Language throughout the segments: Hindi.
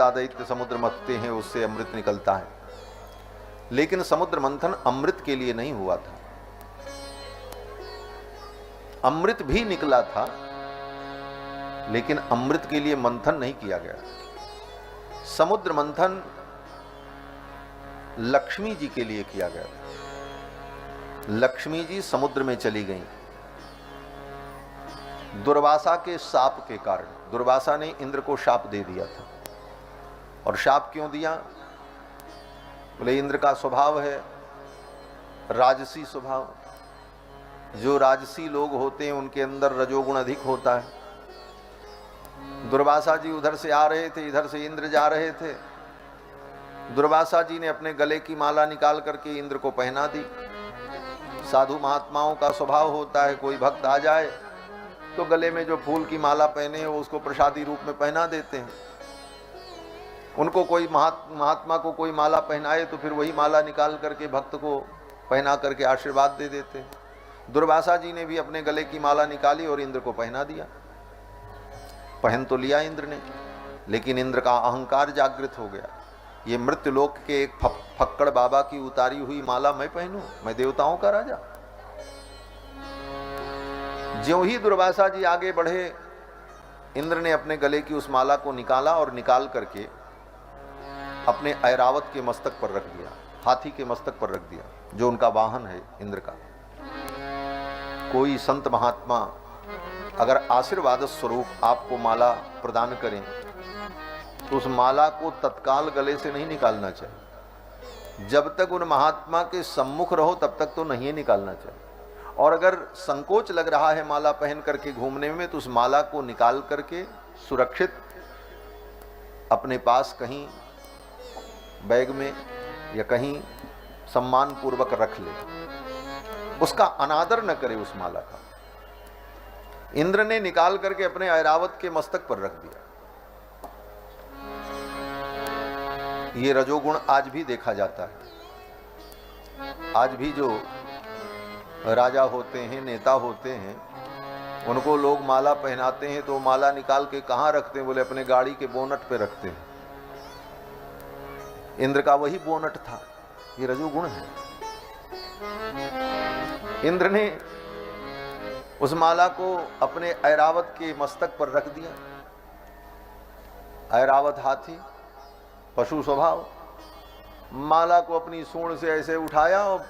देवता दैत्य समुद्र मथते हैं, उससे अमृत निकलता है। लेकिन समुद्र मंथन अमृत के लिए नहीं हुआ था। अमृत भी निकला था, लेकिन अमृत के लिए मंथन नहीं किया गया। समुद्र मंथन लक्ष्मी जी के लिए किया गया। लक्ष्मी जी समुद्र में चली गईं दुर्वासा के शाप के कारण। दुर्वासा ने इंद्र को शाप दे दिया था। और शाप क्यों दिया? बोले इंद्र का स्वभाव है राजसी स्वभाव। जो राजसी लोग होते हैं उनके अंदर रजोगुण अधिक होता है। दुर्वासा जी उधर से आ रहे थे, इधर से इंद्र जा रहे थे। दुर्वासा जी ने अपने गले की माला निकाल करके इंद्र को पहना दी। साधु महात्माओं का स्वभाव होता है, कोई भक्त आ जाए तो गले में जो फूल की माला पहने वो उसको प्रसादी रूप में पहना देते हैं। उनको कोई महात्मा को कोई माला पहनाए तो फिर वही माला निकाल करके भक्त को पहना करके आशीर्वाद दे देते हैं। दुर्वासा जी ने भी अपने गले की माला निकाली और इंद्र को पहना दिया। पहन तो लिया इंद्र ने, लेकिन इंद्र का अहंकार जागृत हो गया। ये मृत्युलोक के एक फक्कड़ बाबा की उतारी हुई माला मैं पहनूं? मैं देवताओं का राजा। ज्यों ही दुर्वासा जी आगे बढ़े, इंद्र ने अपने गले की उस माला को निकाला और निकाल करके अपने ऐरावत के मस्तक पर रख दिया, हाथी के मस्तक पर रख दिया, जो उनका वाहन है इंद्र का। कोई संत महात्मा अगर आशीर्वाद स्वरूप आपको माला प्रदान करें तो उस माला को तत्काल गले से नहीं निकालना चाहिए। जब तक उन महात्मा के सम्मुख रहो तब तक तो नहीं निकालना चाहिए। और अगर संकोच लग रहा है माला पहन करके घूमने में तो उस माला को निकाल करके सुरक्षित अपने पास कहीं बैग में या कहीं सम्मान पूर्वक रख ले। उसका अनादर न करे उस माला का। इंद्र ने निकाल करके अपने ऐरावत के मस्तक पर रख दिया। ये रजोगुण आज भी देखा जाता है। आज भी जो राजा होते हैं, नेता होते हैं, उनको लोग माला पहनाते हैं तो माला निकाल के कहाँ रखते हैं? बोले अपने गाड़ी के बोनट पे रखते हैं। इंद्र का वही बोनट था। ये रजोगुण है। इंद्र ने उस माला को अपने ऐरावत के मस्तक पर रख दिया। ऐरावत हाथी, पशु स्वभाव, माला को अपनी सूंड से ऐसे उठाया और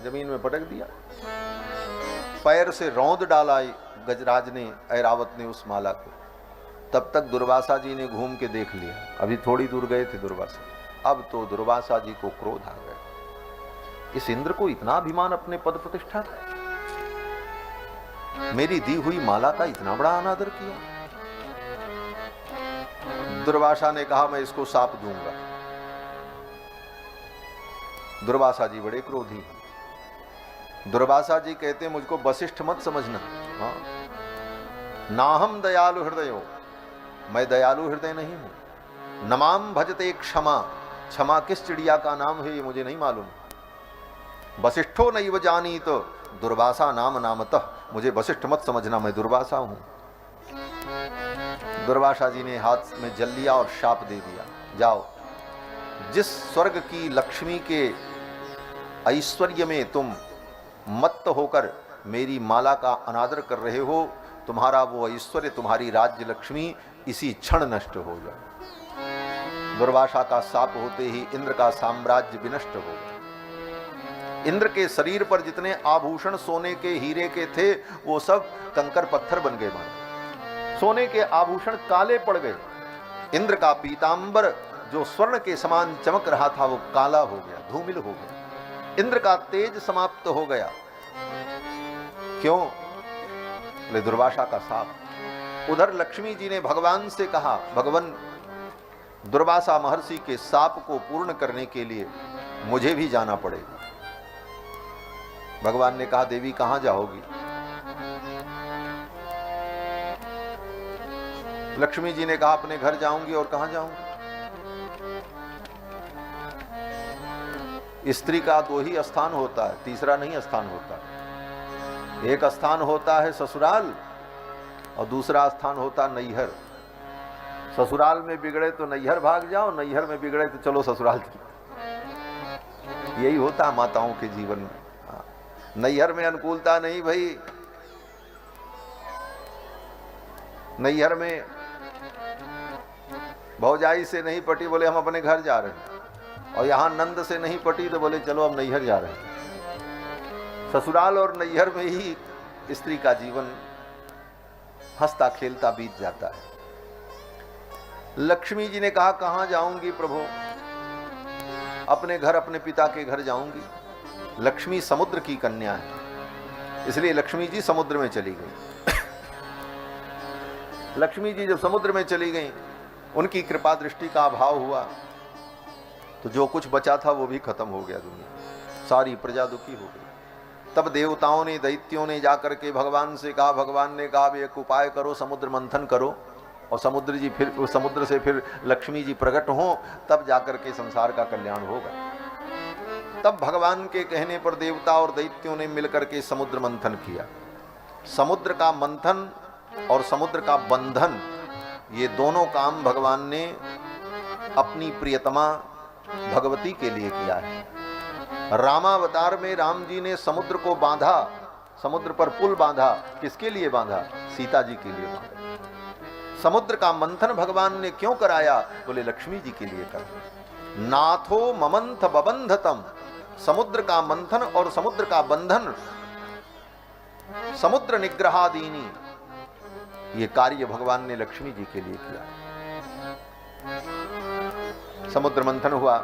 जमीन में पटक दिया। पैर से रौंद डाला गजराज ने, ऐरावत ने उस माला को। तब तक दुर्वासा जी ने घूम के देख लिया। अभी थोड़ी दूर गए थे दुर्वासा। अब तो दुर्वासा जी को क्रोध आ गया। इस इंद्र को इतना अभिमान अपने पद प्रतिष्ठा का, मेरी दी हुई माला का इतना बड़ा अनादर किया। दुर्वासा ने कहा मैं इसको शाप दूंगा। दुर्वासा जी बड़े क्रोधी। दुर्वासा जी कहते मुझको वशिष्ठ मत समझना। हाँ, नाहम दयालु हृदयो, मैं दयालु हृदय नहीं हूं। नमाम भजते क्षमा, क्षमा किस चिड़िया का नाम है ये मुझे नहीं मालूम। वशिष्ठो नैव जानी तो दुर्वासा नाम नामतः, मुझे वशिष्ठ मत समझना, मैं दुर्वासा हूं। दुर्वासा जी ने हाथ में जल लिया और शाप दे दिया, जाओ जिस स्वर्ग की लक्ष्मी के ऐश्वर्य में तुम मत्त होकर मेरी माला का अनादर कर रहे हो, तुम्हारा वो ऐश्वर्य, तुम्हारी राज्य लक्ष्मी इसी क्षण नष्ट हो जाए। दुर्वासा का शाप होते ही इंद्र का साम्राज्य विनष्ट हो गया। इंद्र के शरीर पर जितने आभूषण सोने के, हीरे के थे, वो सब कंकर पत्थर बन गए। मानो सोने के आभूषण काले पड़ गए। इंद्र का पीतांबर जो स्वर्ण के समान चमक रहा था वो काला हो गया, धूमिल हो गया। इंद्र का तेज समाप्त हो गया। क्यों? बोले दुर्वासा का शाप। उधर लक्ष्मी जी ने भगवान से कहा, भगवान दुर्वासा महर्षि के शाप को पूर्ण करने के लिए मुझे भी जाना पड़ेगा। भगवान ने कहा, देवी कहां जाओगी? लक्ष्मी जी ने कहा, अपने घर जाऊंगी। और कहां जाऊंगी? स्त्री का दो ही स्थान होता है, तीसरा नहीं स्थान होता। एक स्थान होता है ससुराल और दूसरा स्थान होता नैहर। ससुराल में बिगड़े तो नैहर भाग जाओ, नैहर में बिगड़े तो चलो ससुराल। यही होता है माताओं के जीवन में। नैहर में अनुकूलता नहीं भाई, नैहर में भौजाई से नहीं पटी, बोले हम अपने घर जा रहे हैं, और यहां नंद से नहीं पटी तो बोले चलो अब नैहर जा रहे हैं। ससुराल और नैहर में ही स्त्री का जीवन हंसता खेलता बीत जाता है। लक्ष्मी जी ने कहा कहां जाऊंगी प्रभु, अपने घर, अपने पिता के घर जाऊंगी। लक्ष्मी समुद्र की कन्या है, इसलिए लक्ष्मी जी समुद्र में चली गई। लक्ष्मी जी जब समुद्र में चली गई, उनकी कृपा दृष्टि का अभाव हुआ, तो जो कुछ बचा था वो भी खत्म हो गया, दुनिया सारी प्रजा दुखी हो गई। तब देवताओं ने, दैत्यों ने जाकर के भगवान से कहा, भगवान ने कहा एक उपाय करो, समुद्र मंथन करो, और समुद्र जी फिर उस समुद्र से फिर लक्ष्मी जी प्रकट हों, तब जाकर के संसार का कल्याण होगा। तब भगवान के कहने पर देवता और दैत्यों ने मिलकर के समुद्र मंथन किया। समुद्र का मंथन और समुद्र का बंधन, ये दोनों काम भगवान ने अपनी प्रियतमा भगवती के लिए किया है। रामावतार में राम जी ने समुद्र को बांधा, समुद्र पर पुल बांधा, किसके लिए बांधा? सीता जी के लिए बांधा। समुद्र का मंथन भगवान ने क्यों कराया? बोले लक्ष्मी जी के लिए कर। नाथो ममंथ बबंधतम, समुद्र का मंथन और समुद्र का बंधन, समुद्र निग्रहादीनी, ये कार्य भगवान ने लक्ष्मी जी के लिए किया। समुद्र मंथन हुआ,